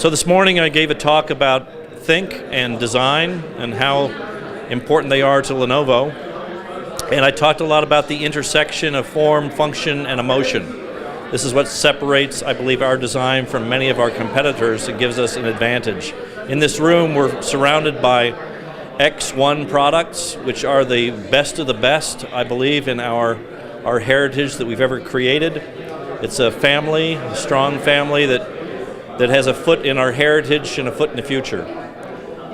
So this morning I gave a talk about think and design and how important they are to Lenovo. And I talked a lot about the intersection of form, function, and emotion. This is what separates, I believe, our design from many of our competitors and gives us an advantage. In this room, we're surrounded by X1 products, which are the best of the best, I believe, in our heritage that we've ever created. It's a family, a strong family that has a foot in our heritage and a foot in the future.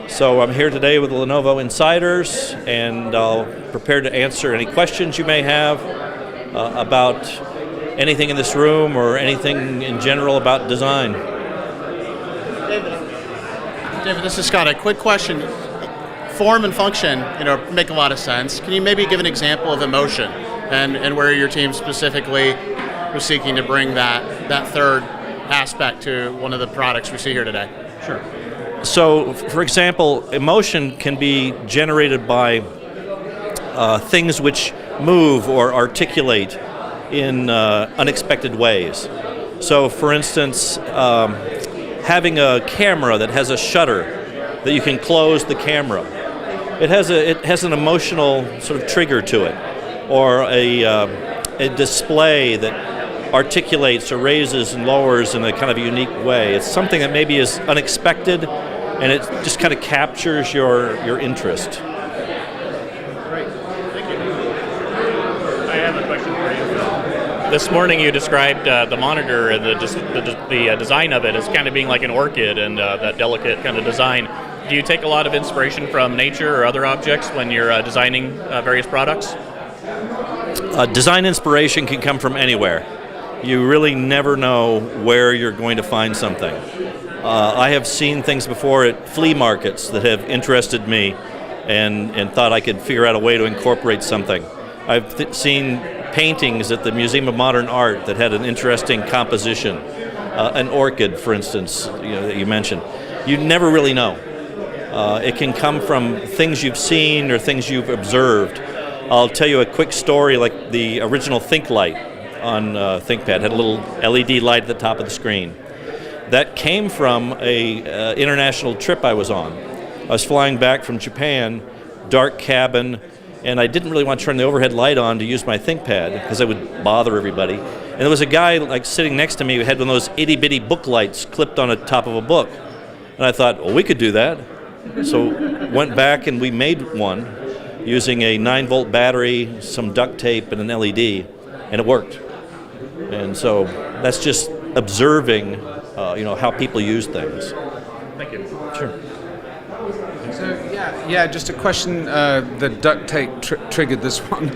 So I'm here today with the Lenovo insiders, and I'll prepare to answer any questions you may have about anything in this room or anything in general about design. David, this is Scott. A quick question. Form and function, make a lot of sense. Can you maybe give an example of emotion and where your team specifically was seeking to bring that third aspect to one of the products we see here today? Sure. So, for example, emotion can be generated by things which move or articulate in unexpected ways. So, for instance, having a camera that has a shutter that you can close the camera. It has an emotional sort of trigger to it, or a display that articulates or raises and lowers in a kind of unique way. It's something that maybe is unexpected, and it just kind of captures your interest. Great, thank you. I have a question for you. This morning you described the monitor and the design of it as kind of being like an orchid and that delicate kind of design. Do you take a lot of inspiration from nature or other objects when you're designing various products? Design inspiration can come from anywhere. You really never know where you're going to find something. I have seen things before at flea markets that have interested me and thought I could figure out a way to incorporate something. I've seen paintings at the Museum of Modern Art that had an interesting composition. An orchid, for instance, that you mentioned. You never really know. It can come from things you've seen or things you've observed. I'll tell you a quick story, like the original Think Light on ThinkPad had a little LED light at the top of the screen. That came from a international trip I was on. I was flying back from Japan, dark cabin, and I didn't really want to turn the overhead light on to use my ThinkPad because I would bother everybody. And there was a guy sitting next to me who had one of those itty-bitty book lights clipped on the top of a book. And I thought, well, we could do that. So went back and we made one using a 9-volt battery, some duct tape, and an LED, and it worked. And so that's just observing, how people use things. Thank you. Sure. So just a question. The duct tape triggered this one.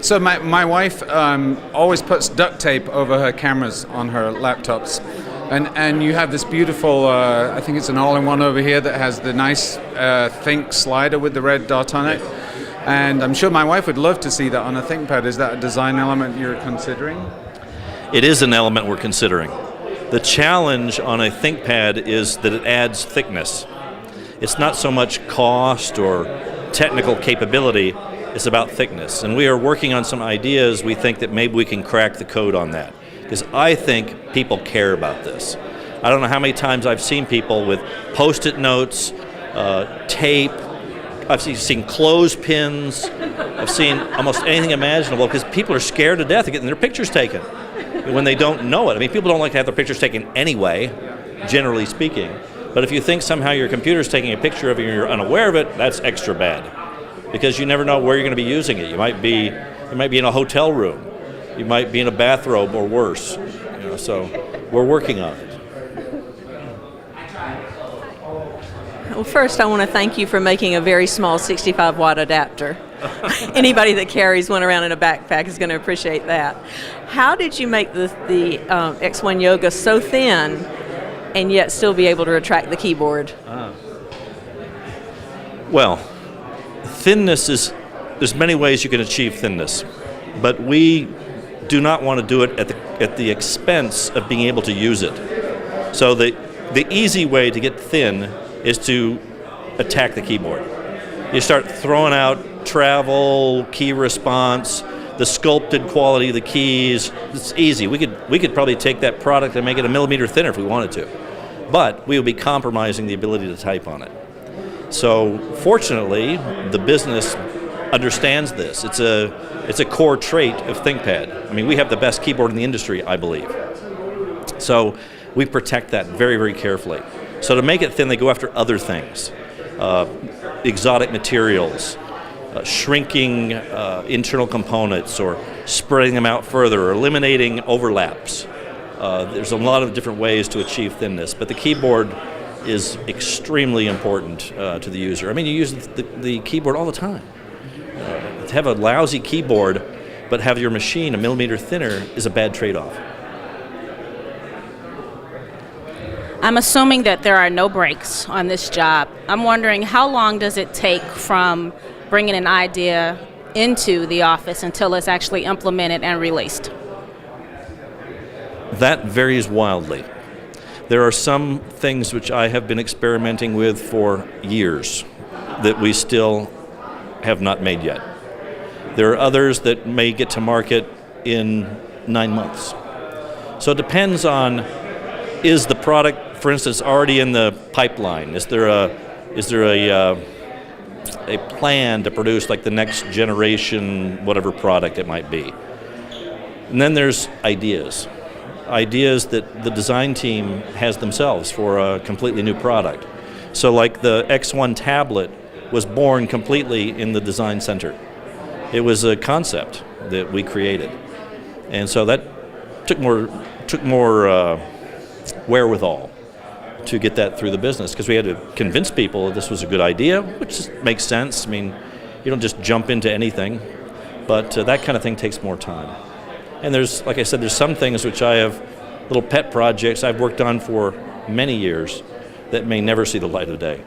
So my wife always puts duct tape over her cameras on her laptops. And you have this beautiful, I think it's an all-in-one over here that has the nice Think slider with the red dot on it. And I'm sure my wife would love to see that on a ThinkPad. Is that a design element you're considering? It is an element we're considering. The challenge on a ThinkPad is that it adds thickness. It's not so much cost or technical capability, it's about thickness. And we are working on some ideas we think that maybe we can crack the code on that. Because I think people care about this. I don't know how many times I've seen people with Post-it notes, tape. I've seen clothespins. I've seen almost anything imaginable because people are scared to death of getting their pictures taken when they don't know it. I mean, people don't like to have their pictures taken anyway, generally speaking. But if you think somehow your computer's taking a picture of you and you're unaware of it, that's extra bad because you never know where you're going to be using it. You might be in a hotel room. You might be in a bathrobe or worse. So we're working on it. Well, first I want to thank you for making a very small 65-watt adapter. Anybody that carries one around in a backpack is going to appreciate that. How did you make the X1 Yoga so thin and yet still be able to retract the keyboard? Well, thinness there's many ways you can achieve thinness, but we do not want to do it at the expense of being able to use it. So the easy way to get thin is to attack the keyboard. You start throwing out travel, key response, the sculpted quality of the keys. It's easy. We could probably take that product and make it a millimeter thinner if we wanted to. but we would be compromising the ability to type on it. So fortunately, the business understands this. It's a core trait of ThinkPad. I mean, we have the best keyboard in the industry, I believe. So we protect that very, very carefully. So to make it thin, they go after other things, exotic materials, shrinking internal components, or spreading them out further, or eliminating overlaps. There's a lot of different ways to achieve thinness, but the keyboard is extremely important to the user. I mean, you use the keyboard all the time. To have a lousy keyboard, but have your machine a millimeter thinner is a bad trade-off. I'm assuming that there are no breaks on this job. I'm wondering, how long does it take from bringing an idea into the office until it's actually implemented and released? That varies wildly. There are some things which I have been experimenting with for years that we still have not made yet. There are others that may get to market in 9 months. So it depends on, is the product, for instance, already in the pipeline? Is there a plan to produce like the next generation, whatever product it might be? And then there's ideas that the design team has themselves for a completely new product. So like the X1 tablet was born completely in the design center. It was a concept that we created. And so that took more wherewithal to get that through the business, because we had to convince people that this was a good idea, which just makes sense. I mean, you don't just jump into anything, but that kind of thing takes more time. And there's, like I said, there's some things which I have, little pet projects I've worked on for many years that may never see the light of day.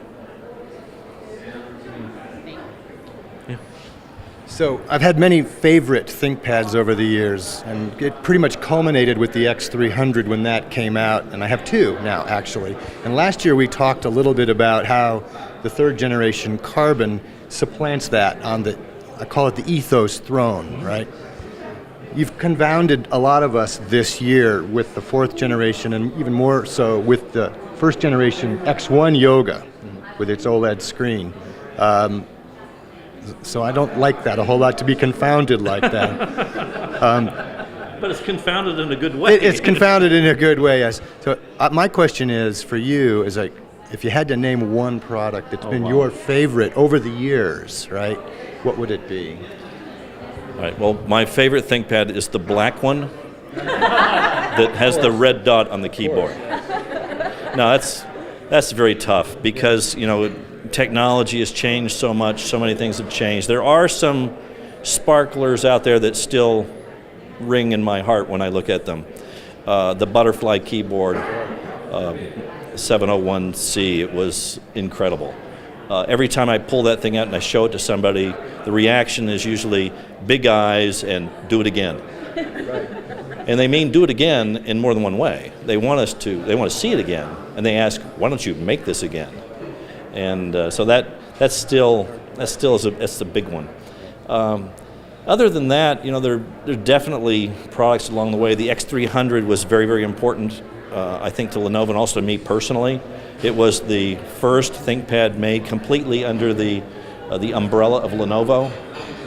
So I've had many favorite ThinkPads over the years, and it pretty much culminated with the X300 when that came out, and I have two now, actually. And last year we talked a little bit about how the third generation Carbon supplants that on the, I call it the ethos throne, right? You've confounded a lot of us this year with the fourth generation, and even more so with the first generation X1 Yoga with its OLED screen. So I don't like that a whole lot, to be confounded like that. But it's confounded in a good way. It's confounded in a good way, yes. So my question is, for you, is like, if you had to name one product that's been your favorite over the years, right, what would it be? All right, well, my favorite ThinkPad is the black one that has the red dot on the keyboard. No, that's very tough, because, you know, technology has changed so much, so many things have changed. There are some sparklers out there that still ring in my heart when I look at them. The butterfly keyboard, 701C, it was incredible. Every time I pull that thing out and I show it to somebody, the reaction is usually big eyes and do it again. And they mean do it again in more than one way. They want to see it again, and they ask, why don't you make this again? And so that's still a big one. Other than that, you know, there are definitely products along the way. The X300 was very, very important, I think, to Lenovo and also to me personally. It was the first ThinkPad made completely under the umbrella of Lenovo.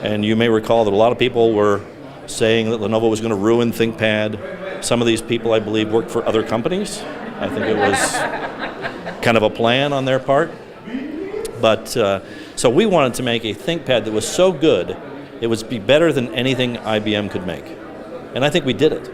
And you may recall that a lot of people were saying that Lenovo was going to ruin ThinkPad. Some of these people, I believe, worked for other companies. I think it was kind of a plan on their part. But so we wanted to make a ThinkPad that was so good, it would be better than anything IBM could make. And I think we did it.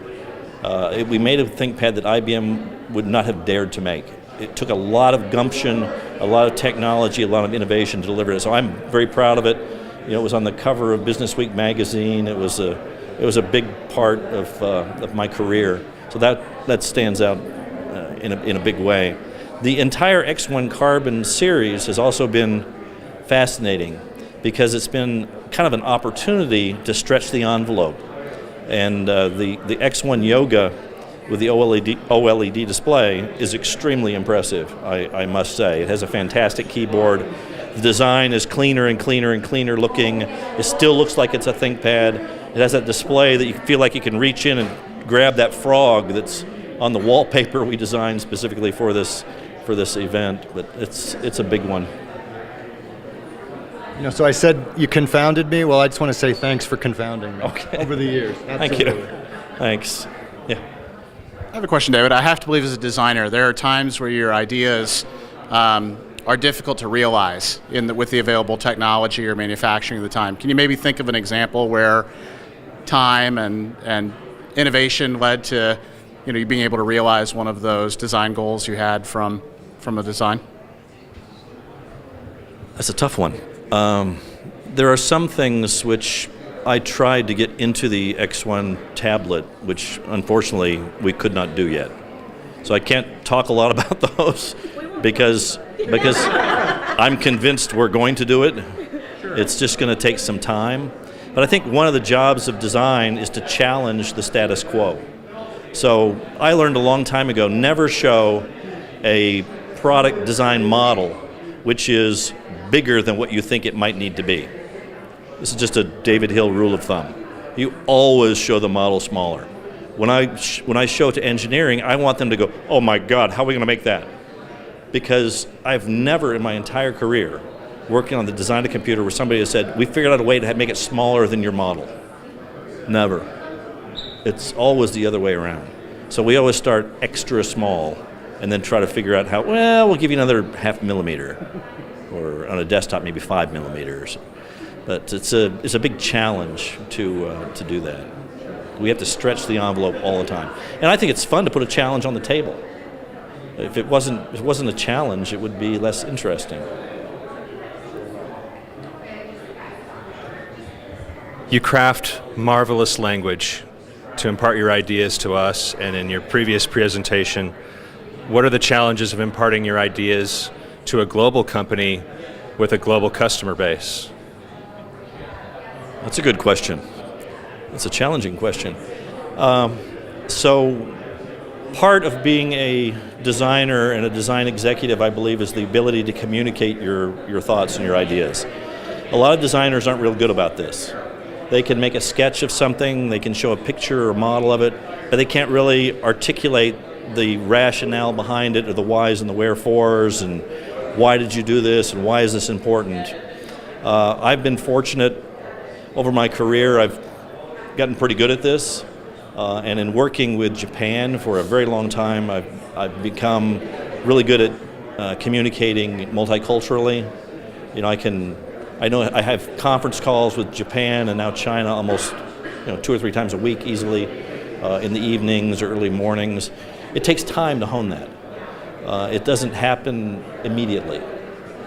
We made a ThinkPad that IBM would not have dared to make. It took a lot of gumption, a lot of technology, a lot of innovation to deliver it. So I'm very proud of it. You know, it was on the cover of Business Week magazine. It was a big part of my career. So that stands out in a big way. The entire X1 Carbon series has also been fascinating, because it's been kind of an opportunity to stretch the envelope. And the X1 Yoga with the OLED display is extremely impressive, I must say. It has a fantastic keyboard. The design is cleaner and cleaner and cleaner looking. It still looks like it's a ThinkPad. It has that display that you feel like you can reach in and grab that frog that's on the wallpaper we designed specifically for this event, but it's a big one. So I said you confounded me. Well, I just want to say thanks for confounding me over the years. Thank you. Thanks. Yeah. I have a question, David. I have to believe as a designer, there are times where your ideas are difficult to realize with the available technology or manufacturing at the time. Can you maybe think of an example where time and innovation led to you being able to realize one of those design goals you had from a design? That's a tough one. There are some things which I tried to get into the X1 tablet, which unfortunately we could not do yet. So I can't talk a lot about those because I'm convinced we're going to do it. It's just going to take some time. But I think one of the jobs of design is to challenge the status quo. So I learned a long time ago, never show a product design model which is bigger than what you think it might need to be. This is just a David Hill rule of thumb. You always show the model smaller. When I show it to engineering, I want them to go, oh my God, how are we going to make that? Because I've never in my entire career working on the design of a computer where somebody has said, we figured out a way to make it smaller than your model. Never. It's always the other way around. So we always start extra small and then try to figure out how, we'll give you another 0.5 millimeter, or on a desktop maybe 5 millimeters. But it's a big challenge to do that. We have to stretch the envelope all the time. And I think it's fun to put a challenge on the table. If it wasn't a challenge, it would be less interesting. You craft marvelous language to impart your ideas to us, and in your previous presentation, what are the challenges of imparting your ideas to a global company with a global customer base? That's a good question. It's a challenging question. So part of being a designer and a design executive, I believe, is the ability to communicate your thoughts and your ideas. A lot of designers aren't real good about this. They can make a sketch of something, they can show a picture or a model of it, but they can't really articulate the rationale behind it or the whys and the wherefores and why did you do this and why is this important. I've been fortunate over my career. I've gotten pretty good at this, and in working with Japan for a very long time, I've become really good at communicating multiculturally. I know I have conference calls with Japan and now China almost 2 or 3 times a week easily, in the evenings or early mornings. It takes time to hone that. It doesn't happen immediately,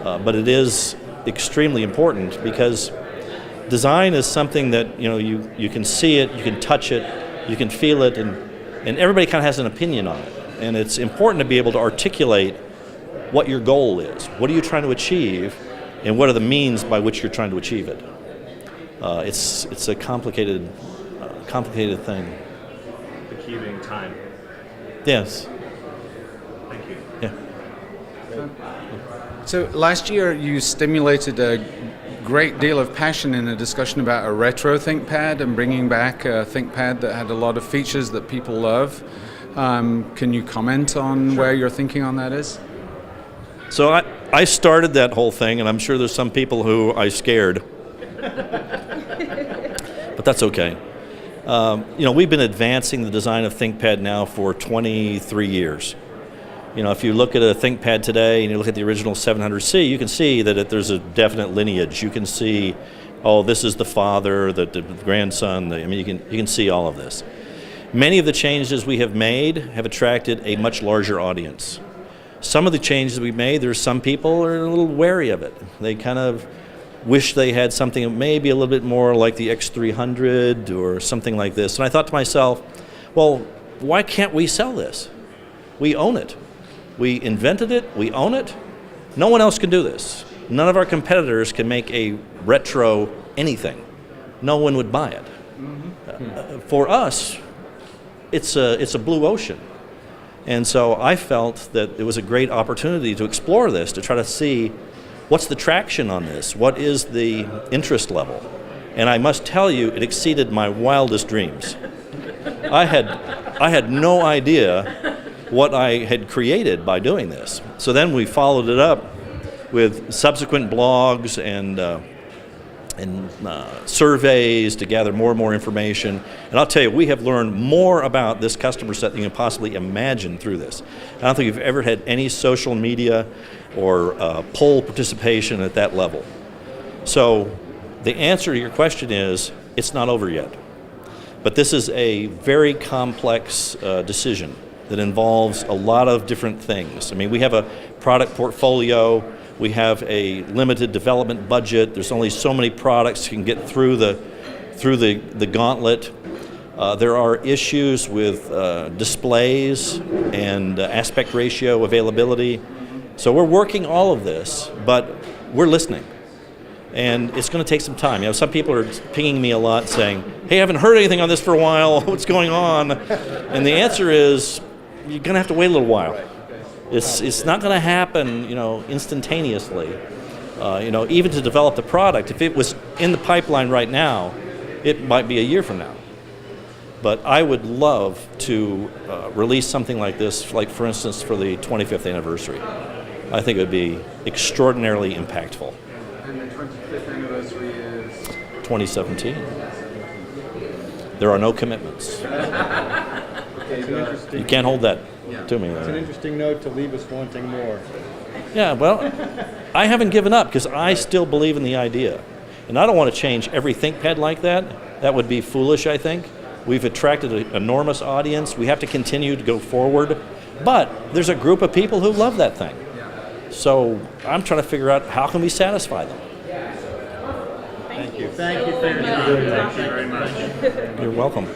but it is extremely important because design is something that you can see it, you can touch it, you can feel it, and everybody kind of has an opinion on it. And it's important to be able to articulate what your goal is. What are you trying to achieve, and what are the means by which you're trying to achieve it? It's a complicated thing. The key being time. Yes. Thank you. Yeah. So last year you stimulated a great deal of passion in a discussion about a retro ThinkPad and bringing back a ThinkPad that had a lot of features that people love. Can you comment on where your thinking on that is? So I started that whole thing, and I'm sure there's some people who I scared. But that's okay. We've been advancing the design of ThinkPad now for 23 years. If you look at a ThinkPad today and you look at the original 700C, you can see that there's a definite lineage. You can see, this is the father, the grandson. You can see all of this. Many of the changes we have made have attracted a much larger audience. Some of the changes we've made, there's some people are a little wary of it. They kind of wish they had something maybe a little bit more like the X300 or something like this. And I thought to myself, well, why can't we sell this? We own it. We invented it. We own it. No one else can do this. None of our competitors can make a retro anything. No one would buy it. For us, it's a blue ocean. And so I felt that it was a great opportunity to explore this, to try to see what's the traction on this, what is the interest level. And I must tell you, it exceeded my wildest dreams. I had I had no idea what I had created by doing this. So then we followed it up with subsequent blogs and surveys to gather more and more information. And I'll tell you, we have learned more about this customer set than you can possibly imagine through this. I don't think we've ever had any social media or poll participation at that level. So the answer to your question is, it's not over yet. But this is a very complex decision that involves a lot of different things. I mean, we have a product portfolio. We have a limited development budget. There's only so many products you can get through the gauntlet. There are issues with displays and aspect ratio availability. So we're working all of this, but we're listening. And it's going to take some time. You know, some people are pinging me a lot saying, hey, I haven't heard anything on this for a while. What's going on? And the answer is, you're going to have to wait a little while. It's not going to happen, you know, instantaneously. You know, even to develop the product, if it was in the pipeline right now, it might be a year from now. But I would love to release something like this, like for instance, for the 25th anniversary. I think it would be extraordinarily impactful. And the 25th anniversary is? 2017. There are no commitments. You can't hold that to me. It's an interesting note to leave us wanting more. Yeah, well, I haven't given up because I still believe in the idea. And I don't want to change every ThinkPad like that. That would be foolish, I think. We've attracted an enormous audience. We have to continue to go forward. But there's a group of people who love that thing. So I'm trying to figure out how can we satisfy them. Thank you for your time. Thank you very much. You're welcome.